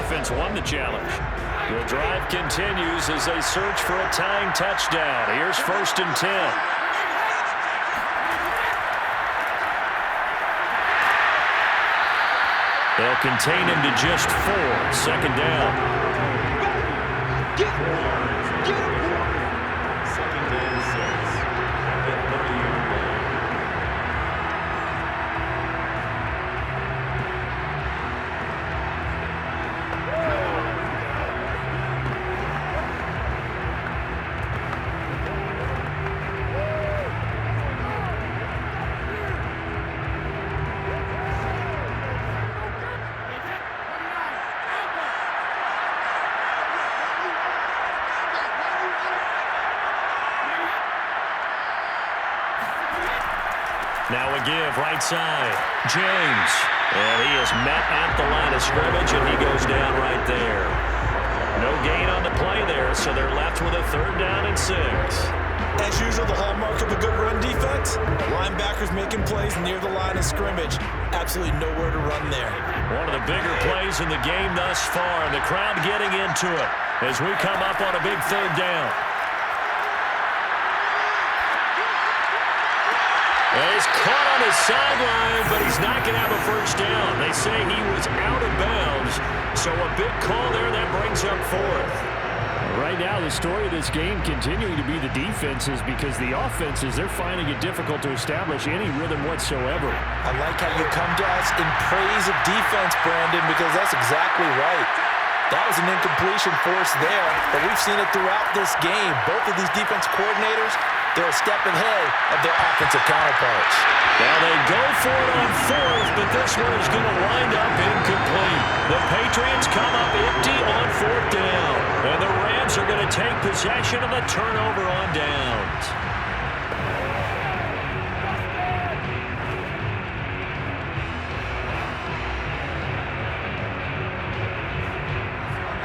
offense won the challenge. The drive continues as they search for a tying touchdown. Here's 1st and 10. They'll contain him to just 4. 2nd down. Now a give right side. James. And he is met at the line of scrimmage, and he goes down right there. No gain on the play there, so they're left with a 3rd down and 6. As usual, the hallmark of a good run defense, linebackers making plays near the line of scrimmage. Absolutely nowhere to run there. One of the bigger plays in the game thus far, and the crowd getting into it as we come up on a big 3rd down. He's caught on his sideline, but he's not going to have a 1st down. They say he was out of bounds, so a big call there that brings up 4th. Right now, the story of this game continuing to be the defenses, because the offenses, they're finding it difficult to establish any rhythm whatsoever. I like how you come to us in praise of defense, Brandon, because that's exactly right. That was an incompletion forced there, but we've seen it throughout this game. Both of these defense coordinators, they're a step ahead of their offensive counterparts. Now they go for it on 4th, but this one is going to wind up incomplete. The Patriots come up empty on 4th down, and the Rams are going to take possession of the turnover on downs.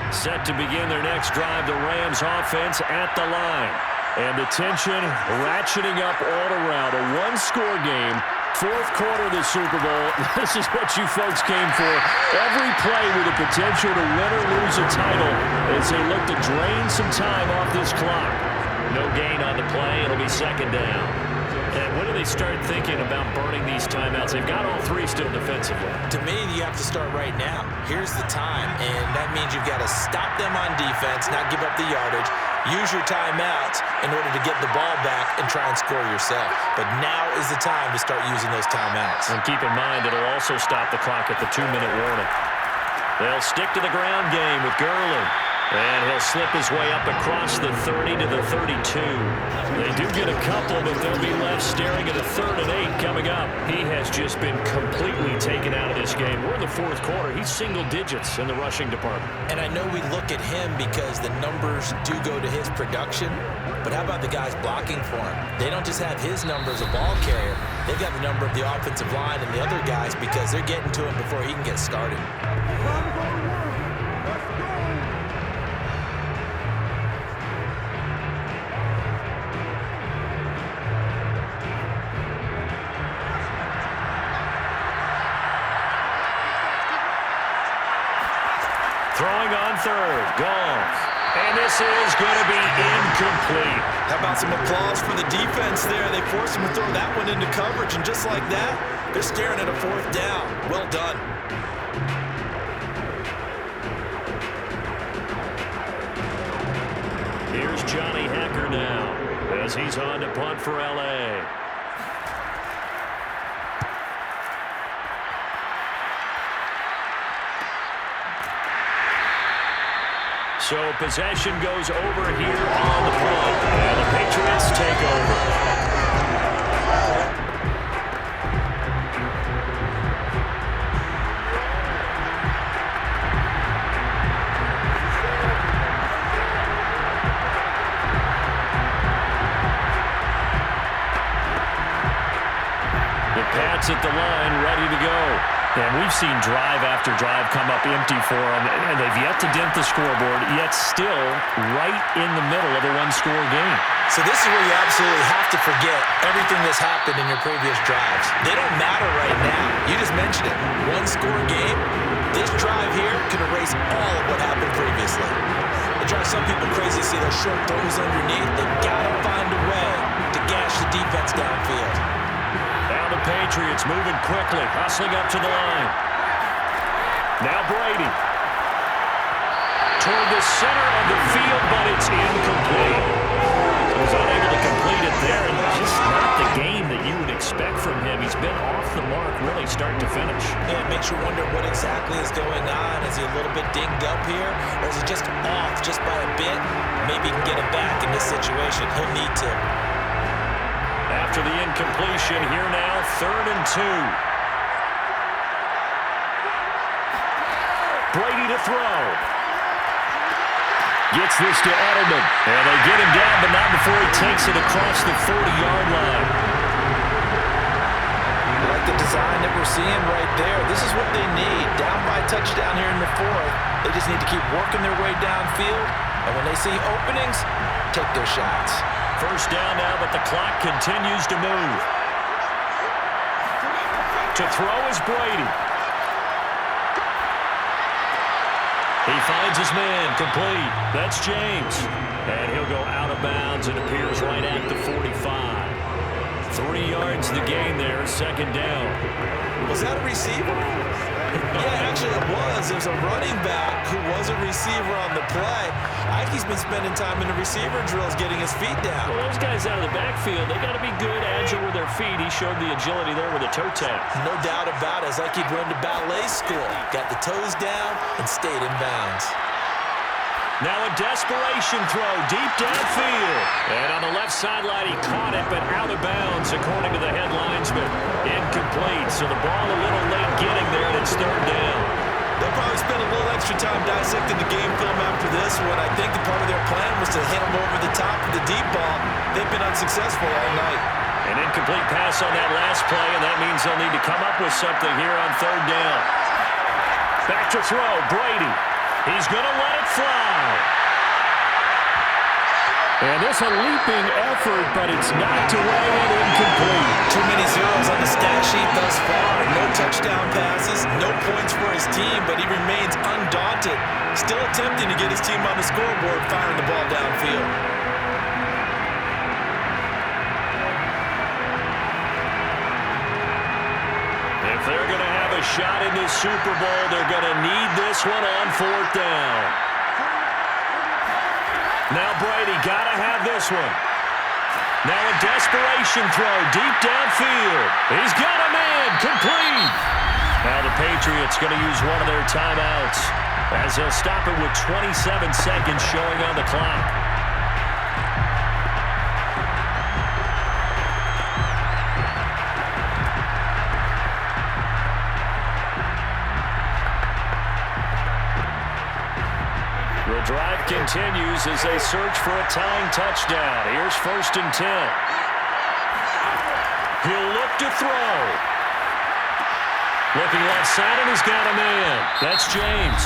Set to begin their next drive, the Rams offense at the line. And the tension ratcheting up all around. A one-score game, 4th quarter of the Super Bowl. This is what you folks came for. Every play with the potential to win or lose a title as they look to drain some time off this clock. No gain on the play. It'll be 2nd down. And when do they start thinking about burning these timeouts? They've got all 3 still defensively. To me, you have to start right now. Here's the time, and that means you've got to stop them on defense, not give up the yardage, use your timeouts in order to get the ball back and try and score yourself. But now is the time to start using those timeouts. And keep in mind, it'll also stop the clock at the 2-minute warning. They'll stick to the ground game with Gurley. And he'll slip his way up across the 30 to the 32. They do get a couple, but they'll be left staring at a 3rd and 8 coming up. He has just been completely taken out of this game. We're in the 4th quarter. He's single digits in the rushing department. And I know we look at him because the numbers do go to his production, but how about the guys blocking for him? They don't just have his number as a ball carrier. They've got the number of the offensive line and the other guys because they're getting to him before he can get started. Throwing on 3rd, Goff. And this is going to be incomplete. How about some applause for the defense there? They forced him to throw that one into coverage, and just like that, they're staring at a 4th down. Well done. Here's Johnny Hacker now as he's on to punt for L.A. So possession goes over here on the punt, and the Patriots take over. The Pats at the line, ready to go. And we've seen drive after drive come up empty for them, and they've yet to dent the scoreboard, yet still right in the middle of a one-score game. So this is where you absolutely have to forget everything that's happened in your previous drives. They don't matter right now. You just mentioned it. One-score game. This drive here could erase undo-us all of what happened previously. It drives some people crazy to see those short throws underneath. They gotta find a way to gash the defense downfield. Now the Patriots moving quickly, hustling up to the line. Now Brady. Toward the center of the field, but it's incomplete. He was unable to complete it there, and just not the game that you would expect from him. He's been off the mark really start to finish. Yeah, it makes you wonder what exactly is going on. Is he a little bit dinged up here, or is he just off just by a bit? Maybe he can get it back in this situation. He'll need to. After the incompletion, here now, 3rd and 2. Brady to throw. Gets this to Edelman. And they get him down, but not before he takes it across the 40-yard line. I like the design that we're seeing right there. This is what they need. Down by a touchdown here in the 4th. They just need to keep working their way downfield. And when they see openings, take their shots. First down now, but the clock continues to move. To throw is Brady. He finds his man, complete. That's James. And he'll go out of bounds. It appears right at the 45. 3 yards the gain there, 2nd down. Was that a receiver? Yeah, actually it was. It was a running back who was a receiver on the play. Ike's been spending time in the receiver drills getting his feet down. Well, those guys out of the backfield, they got to be good, agile with their feet. He showed the agility there with a toe tap. No doubt about it. It's like he'd run to ballet school. Got the toes down and stayed in bounds. Now a desperation throw deep downfield. And on the left sideline, he caught it, but out of bounds, according to the head linesman. Incomplete, so the ball a little late getting there, and it's 3rd down. They'll probably spend a little extra time dissecting the game film after this one. I think the part of their plan was to hit them over the top of the deep ball. They've been unsuccessful all night. An incomplete pass on that last play, and that means they'll need to come up with something here on 3rd down. Back to throw, Brady. He's going to let it fly. And there's a leaping effort, but it's knocked away and incomplete. Too many zeros on the stat sheet thus far. No touchdown passes, no points for his team, but he remains undaunted. Still attempting to get his team on the scoreboard, firing the ball downfield. If they're going to have a shot in this Super Bowl, they're going to need this one on 4th down. Now Brady got to have this one. Now a desperation throw deep downfield. He's got a man, complete. Now the Patriots going to use one of their timeouts as they'll stop it with 27 seconds showing on the clock. The drive continues as they search for a tying touchdown. Here's 1st and 10. He'll look to throw. Looking left side, and he's got a man. That's James.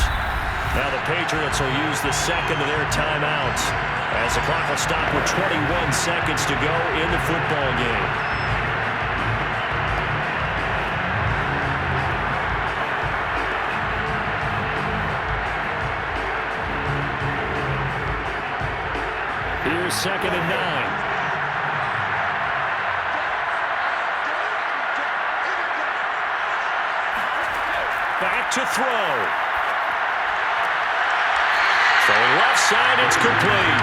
Now the Patriots will use the 2nd of their timeouts as the clock will stop with 21 seconds to go in the football game. Here's 2nd and 9. Back to throw. Throwing left side, it's complete.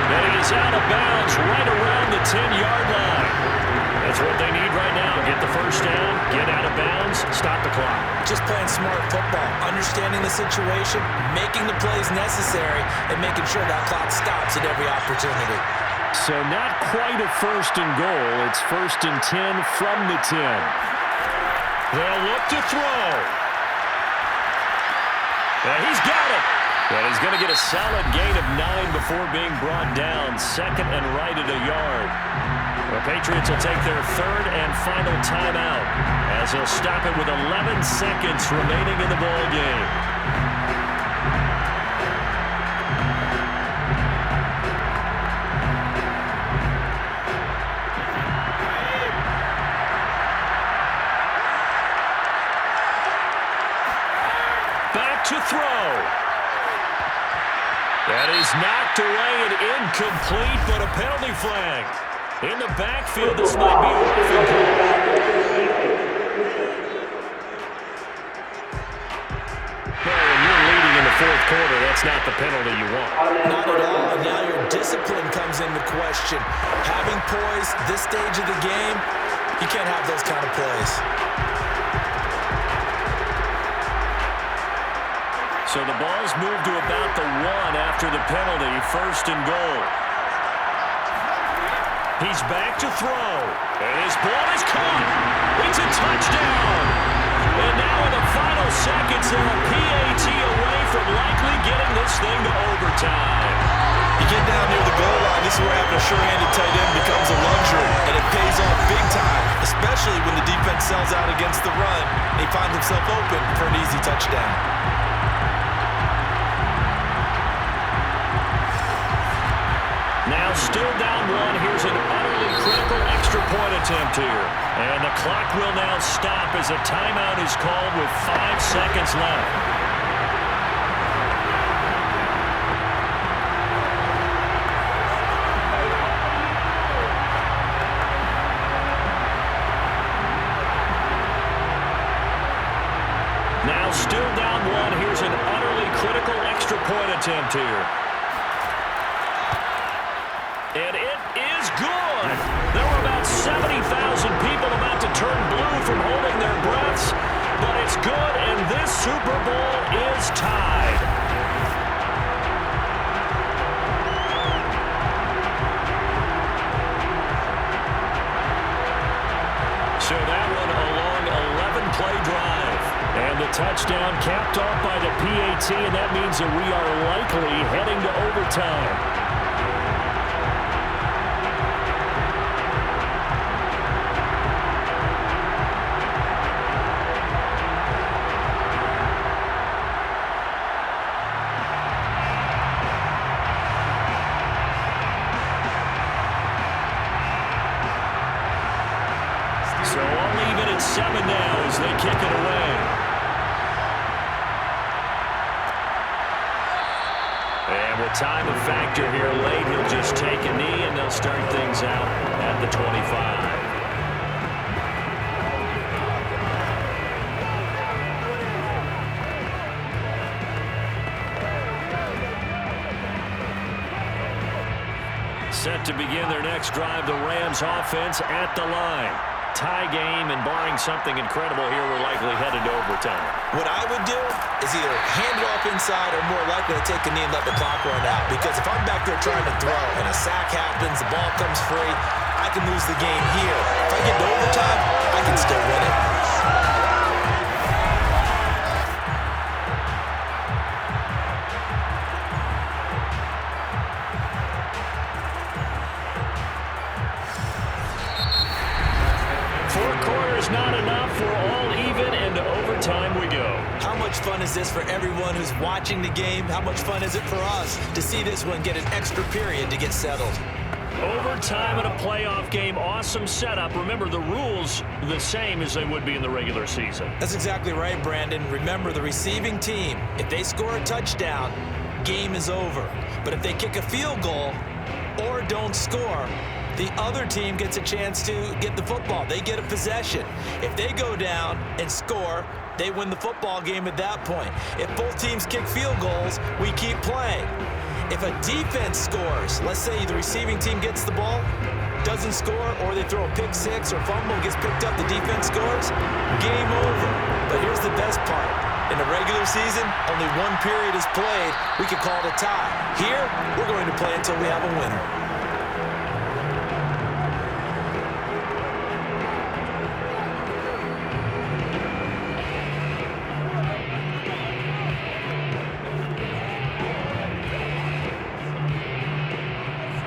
And he is out of bounds right around the 10-yard line. That's what they need right now. Get the first down, get out of bounds, stop the clock. Just playing smart football, understanding the situation, making the plays necessary, and making sure that clock stops at every opportunity. So not quite a 1st and goal. It's 1st and 10 from the 10. They'll look to throw. And he's got it. And he's going to get a solid gain of 9 before being brought down. 2nd and right at a yard. The Patriots will take their 3rd and final timeout as they'll stop it with 11 seconds remaining in the ball game. Back back to throw. That is knocked away and incomplete, but a penalty flag. In the backfield, this might be a roughing call. Fourth quarter, that's not the penalty you want. Not at all. Now your discipline comes into question. Having poise this stage of the game, you can't have those kind of plays. So the ball's moved to about the 1 after the penalty, 1st and goal. He's back to throw, and his ball is caught. It's a touchdown. And now in the final seconds, they're a PAT away from likely getting this thing to overtime. You get down near the goal line, this is where having a sure-handed tight end becomes a luxury, and it pays off big time, especially when the defense sells out against the run, and he finds himself open for an easy touchdown. Now still down 1. Here's an utterly critical extra point attempt here. And the clock will now stop as a timeout is called with 5 seconds left. Now still down 1. Here's an utterly critical extra point attempt here. And it is good. There were about 70,000 people about to turn blue from holding their breaths, but it's good, and this Super Bowl is tied. So that one a long 11-play drive. And the touchdown capped off by the PAT, and that means that we are likely heading to overtime. So I'll leave it at 7 now as they kick it away. And with time a factor here late, he'll just take a knee and they'll start things out at the 25. Set to begin their next drive, the Rams offense at the line. Tie game, and barring something incredible here, we're likely headed to overtime. What I would do is either hand it off inside or more likely to take a knee and let the clock run out. Because if I'm back there trying to throw and a sack happens, the ball comes free, I can lose the game here. If I get to overtime, I can still win it. Not enough. We're all even, and to overtime we go. How much fun is this for everyone who's watching the game? How much fun is it for us to see this one get an extra period to get settled? Overtime in a playoff game, awesome setup. Remember, the rules the same as they would be in the regular season. That's exactly right, Brandon. Remember, the receiving team, if they score a touchdown, game is over. But if they kick a field goal or don't score, the other team gets a chance to get the football. They get a possession. If they go down and score, they win the football game at that point. If both teams kick field goals, we keep playing. If a defense scores, let's say the receiving team gets the ball, doesn't score, or they throw a pick six or fumble, gets picked up, the defense scores, game over. But here's the best part. In the regular season, only one period is played. We could call it a tie. Here, we're going to play until we have a winner.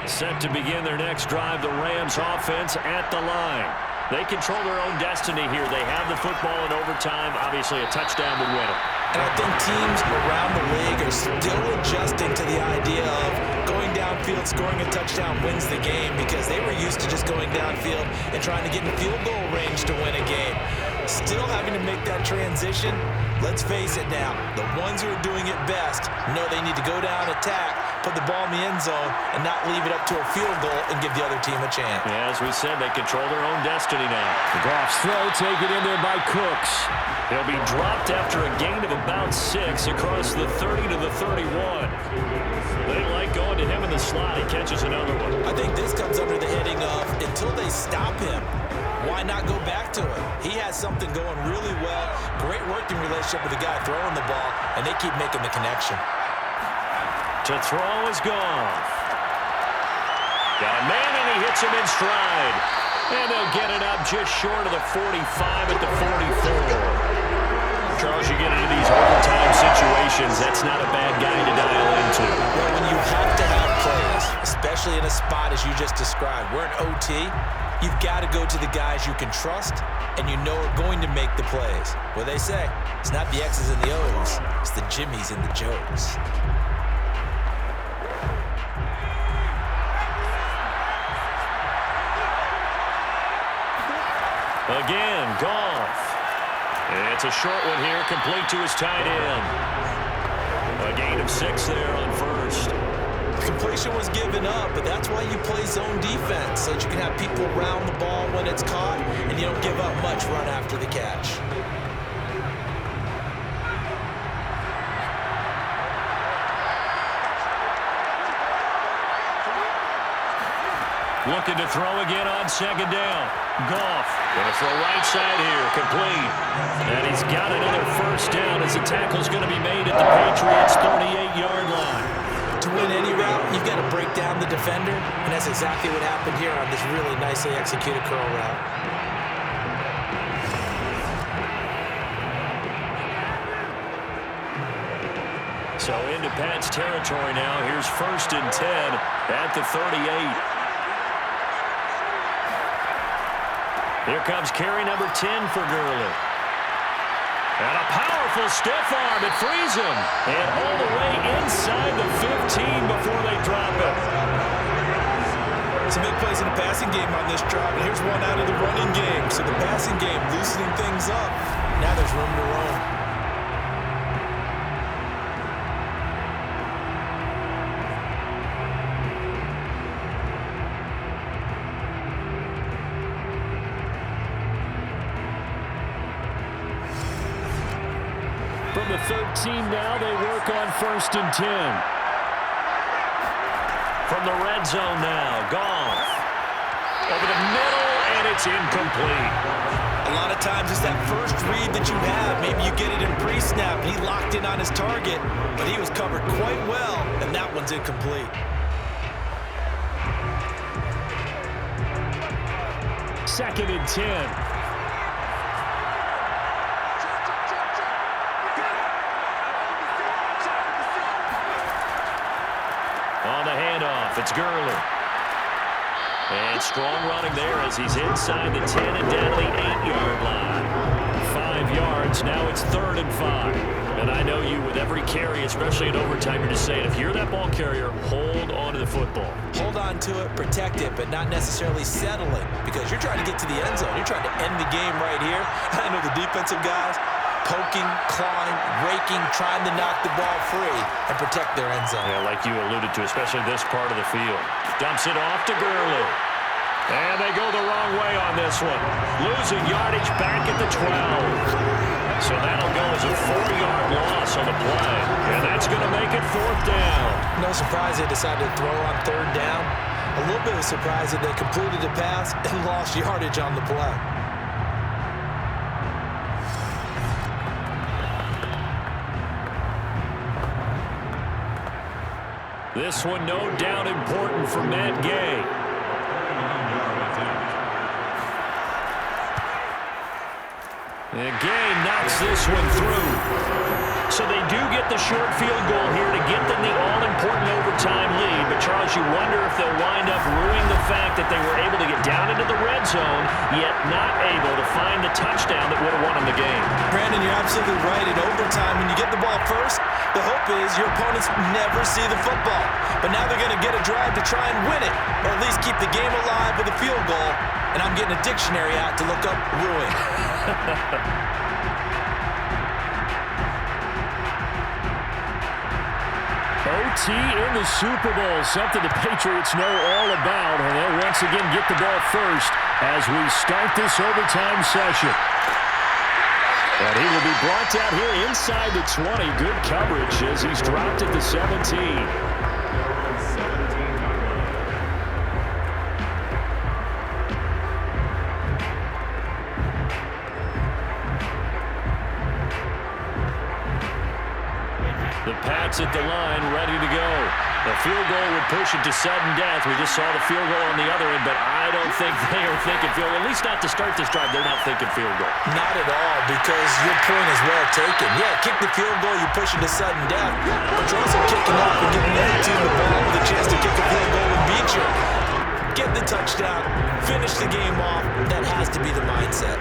Set to begin their next drive, the Rams offense at the line. They control their own destiny here. They have the football in overtime. Obviously, a touchdown would win it. And I think teams around the league are still adjusting to the idea of going downfield, scoring a touchdown wins the game, because they were used to just going downfield and trying to get in field goal range to win a game. Still having to make that transition. Let's face it now, the ones who are doing it best know they need to go down, attack, put the ball in the end zone, and not leave it up to a field goal and give the other team a chance. Yeah, as we said, they control their own destiny now. Goff's throw taken in there by Cooks. He'll be dropped after a gain of about 6 across the 30 to the 31. They like going to him in the slot. He catches another one. I think this comes under the heading of until they stop him, why not go back to it? He has something going really well. Great working relationship with the guy throwing the ball, and they keep making the connection. To throw is Goff. Got a man, and he hits him in stride. And they'll get it up just short of the 45 at the 44. Charles, you get into these overtime situations, that's not a bad guy to dial into. Well, when you have to have plays, especially in a spot as you just described, we're in OT, you've got to go to the guys you can trust and you know are going to make the plays. What they say, it's not the X's and the O's, it's the Jimmies and the Joes. Again, Goff. It's a short one here, complete to his tight end. A gain of 6 there on first. Completion was given up, but that's why you play zone defense, so that you can have people around the ball when it's caught, and you don't give up much run after the catch. Looking to throw again on second down. Goff going to throw right side here, complete. And he's got another first down as the tackle's going to be made at the Patriots' 38-yard line. To win any route, you've got to break down the defender, and that's exactly what happened here on this really nicely executed curl route. So into Pat's territory now. Here's 1st and 10 at the 38. Here comes carry number 10 for Gurley. And a powerful stiff arm. It frees him. And all the way inside the 15 before they drop it. Some big plays in the passing game on this drive, and here's one out of the running game. So the passing game loosening things up. Now there's room to roam. From the 13 now, they work on 1st and 10. From the red zone now, Goff. Over the middle, and it's incomplete. A lot of times it's that first read that you have. Maybe you get it in pre-snap. He locked in on his target, but he was covered quite well, and that one's incomplete. 2nd and 10. On the handoff, it's Gurley. And strong running there as he's inside the 10 and down to the 8-yard line. 5 yards, now it's 3rd and 5. And I know you with every carry, especially in overtime, you're just saying, if you're that ball carrier, hold on to the football. Hold on to it, protect it, but not necessarily settle it, because you're trying to get to the end zone. You're trying to end the game right here. I know the defensive guys poking, clawing, raking, trying to knock the ball free and protect their end zone. Yeah, like you alluded to, especially this part of the field. Dumps it off to Gurley. And they go the wrong way on this one. Losing yardage back at the 12. So that'll go as a 4-yard loss on the play. And that's going to make it 4th down. No surprise they decided to throw on 3rd down. A little bit of surprise that they completed the pass and lost yardage on the play. This one no doubt important for Matt Gay. And Gay knocks this one through. So they do get the short field goal here to get them the all-important overtime lead. But, Charles, you wonder if they'll wind up ruining the fact that they were able to get down into the red zone, yet not able to find the touchdown that would have won them the game. Brandon, you're absolutely right. In overtime, when you get the ball first, the hope is your opponents never see the football. But now they're going to get a drive to try and win it, or at least keep the game alive with a field goal. And I'm getting a dictionary out to look up ruin. OT in the Super Bowl, something the Patriots know all about, and they'll once again get the ball first as we start this overtime session. And he will be brought down here inside the 20. Good coverage as he's dropped at the 17. The Pats at the line, ready to go. The field goal would push it to sudden death. We just saw the field goal on the other end, but I don't think they are thinking field goal. At least not to start this drive. They're not thinking field goal. Not at all, because your point is well taken. Yeah, kick the field goal, you push it to sudden death, but you're also kicking off and giving the other team the ball with a chance to kick a field goal and beat you. Get the touchdown, finish the game off. That has to be the mindset.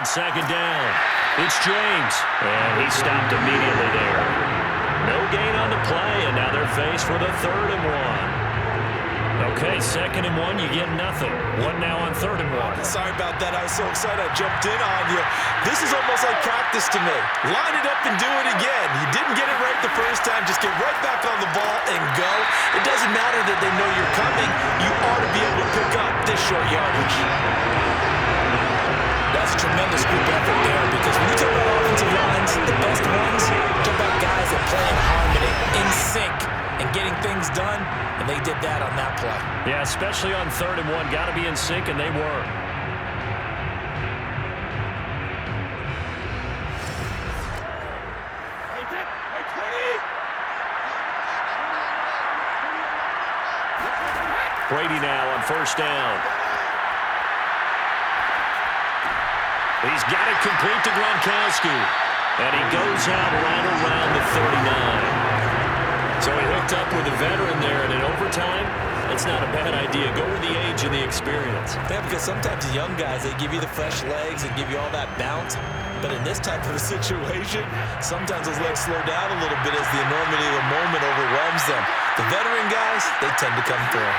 Second down. It's James. And he stopped immediately there. No gain on the play, and now they're faced with a 3rd and 1. Okay, 2nd and 1, you get nothing. One now on 3rd and 1. Sorry about that. I was so excited I jumped in on you. This is almost like practice to me. Line it up and do it again. You didn't get it right the first time. Just get right back on the ball and go. It doesn't matter that they know you're coming. You ought to be able to pick up this short yardage. That's a tremendous group effort there, because when you talk about offensive lines, the best ones, talk about guys that play in harmony, in sync, and getting things done, and they did that on that play. Yeah, especially on 3rd and 1. Got to be in sync, and they were. Brady now on 1st down. He's got it complete to Gronkowski. And he goes out right around the 39. So he hooked up with a veteran there, and in overtime, that's not a bad idea. Go with the age and the experience. Yeah, because sometimes the young guys, they give you the fresh legs and give you all that bounce. But in this type of a situation, sometimes those legs slow down a little bit as the enormity of the moment overwhelms them. The veteran guys, they tend to come through.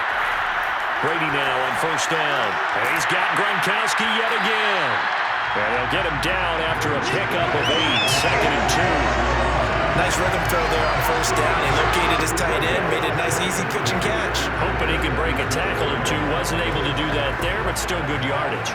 Brady now on 1st down. And he's got Gronkowski yet again. And they'll get him down after a pickup of 8, 2nd and 2. Nice rhythm throw there on 1st down. He located his tight end, made it a nice, easy pitch and catch. Hoping he can break a tackle or two. Wasn't able to do that there, but still good yardage.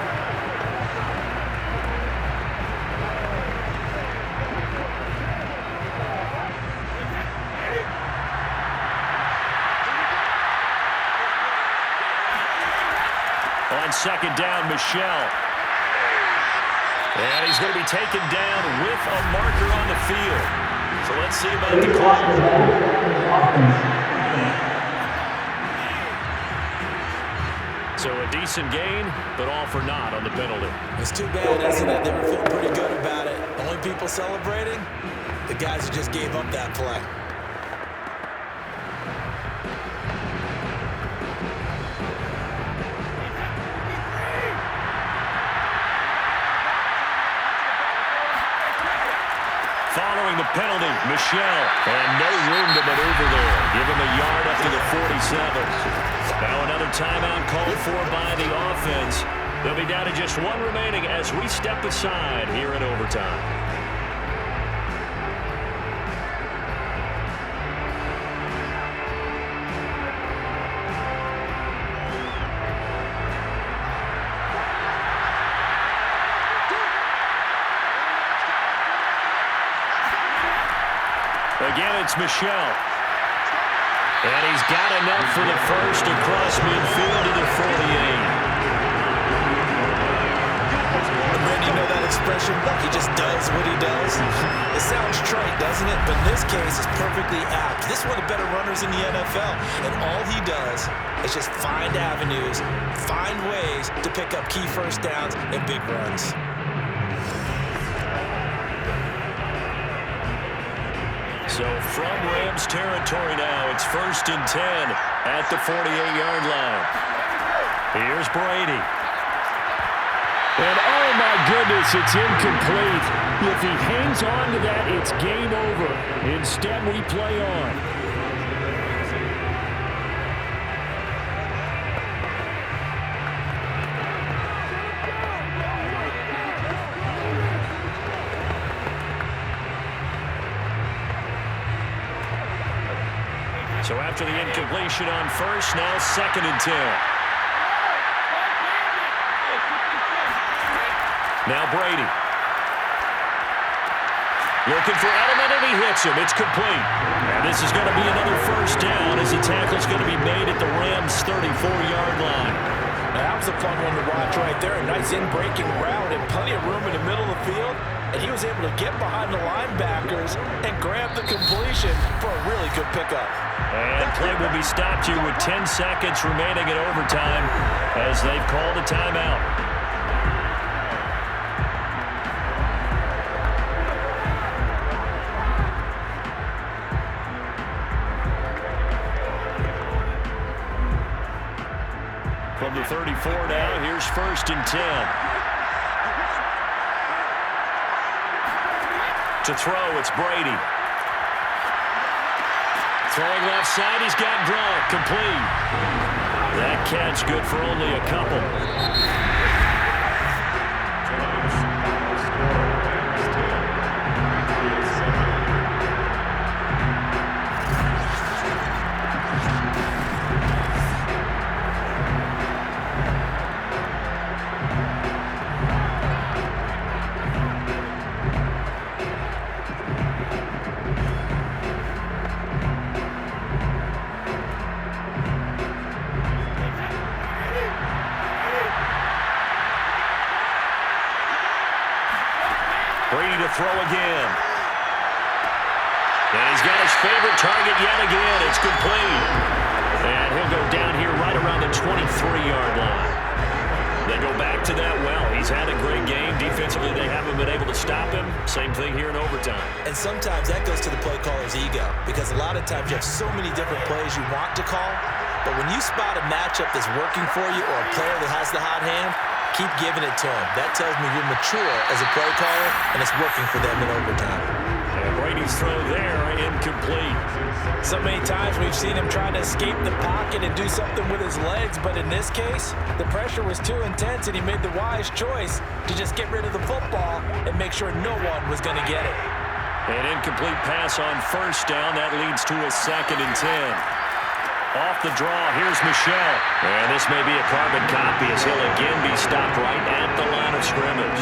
On 2nd down, Michelle. And he's going to be taken down with a marker on the field. So let's see about the call. So a decent gain, but all for naught on the penalty. It's too bad, isn't it? They were feeling pretty good about it. Only people celebrating? The guys who just gave up that play. Following the penalty, Michelle. And no room to maneuver there. Give him a yard up to the 47. Now another timeout called for by the offense. They'll be down to just 1 remaining as we step aside here in overtime. Again, it's Michelle. And he's got enough for the first across midfield to the 48. Brady, you know that expression? He just does what he does. It sounds trite, doesn't it? But in this case, it's perfectly apt. This is one of the better runners in the NFL. And all he does is just find avenues, find ways to pick up key 1st downs and big runs. So from Rams territory now, it's 1st and 10 at the 48-yard line. Here's Brady. And oh my goodness, it's incomplete. If he hangs on to that, it's game over. Instead, we play on. So after the incompletion on first, now 2nd and 10. Now Brady. Looking for Edelman, and he hits him. It's complete. And this is going to be another first down as the tackle's going to be made at the Rams' 34-yard line. Now, that was a fun one to watch right there. A nice in-breaking route and plenty of room in the middle of the field. And he was able to get behind the linebackers and grab the completion for a really good pickup. And play will be stopped here with 10 seconds remaining in overtime as they've called a timeout. From the 34 now, here's 1st and 10. To throw, it's Brady. Throwing left side, he's got Gronk, complete. That catch good for only a couple. Brady to throw again. And he's got his favorite target yet again. It's complete. And he'll go down here right around the 23-yard line. They go back to that well. He's had a great game. Defensively, they haven't been able to stop him. Same thing here in overtime. And sometimes that goes to the play caller's ego, because a lot of times you have so many different plays you want to call, but when you spot a matchup that's working for you or a player that has the hot hand, keep giving it to him. That tells me you're mature as a play caller, and it's working for them in overtime. And Brady's throw there, incomplete. So many times we've seen him try to escape the pocket and do something with his legs, but in this case, the pressure was too intense, and he made the wise choice to just get rid of the football and make sure no one was going to get it. An incomplete pass on first down. That leads to a 2nd and 10. Off the draw, here's Michel. And this may be a carbon copy as he'll again be stopped right at the line of scrimmage.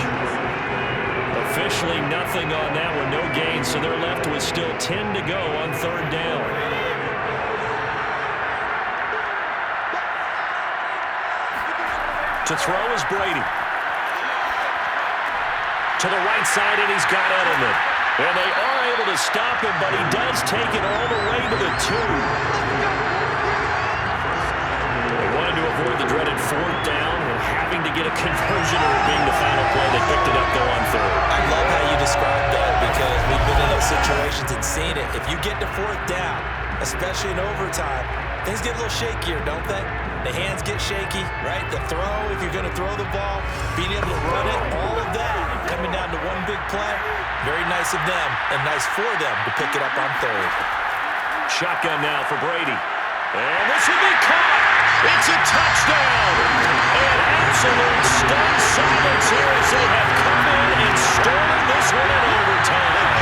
Officially nothing on that one, no gain, so they're left with still 10 to go on 3rd down. To throw is Brady. To the right side, and he's got Edelman. And they are able to stop him, but he does take it all the way to the 2. To avoid the dreaded 4th down and having to get a conversion or being the final play. They picked it up though on 3rd. I love how you described that, because we've been in those situations and seen it. If you get to 4th down, especially in overtime, things get a little shakier, don't they? The hands get shaky, right? The throw, if you're going to throw the ball, being able to run it, all of that coming down to one big play. Very nice of them and nice for them to pick it up on 3rd. Shotgun now for Brady. And this will be caught. It's a touchdown. And absolute stunned silence here as they have come in and stolen this one in overtime.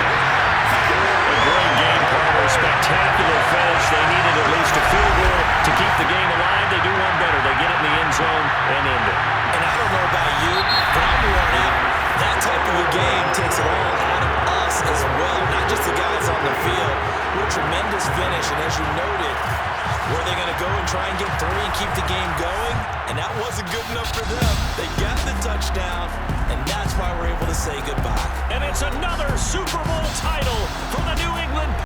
A great game part, a spectacular finish. They needed at least a field goal to keep the game alive. They do one better. They get it in the end zone and end it. And I don't know about you, but I'm warning, that type of a game takes it all out of us as well, not just the guys on the field. What a tremendous finish, and as you noted, were they going to go and try and get 3 and keep the game going? And that wasn't good enough for them. They got the touchdown, and that's why we're able to say goodbye. And it's another Super Bowl title for the New England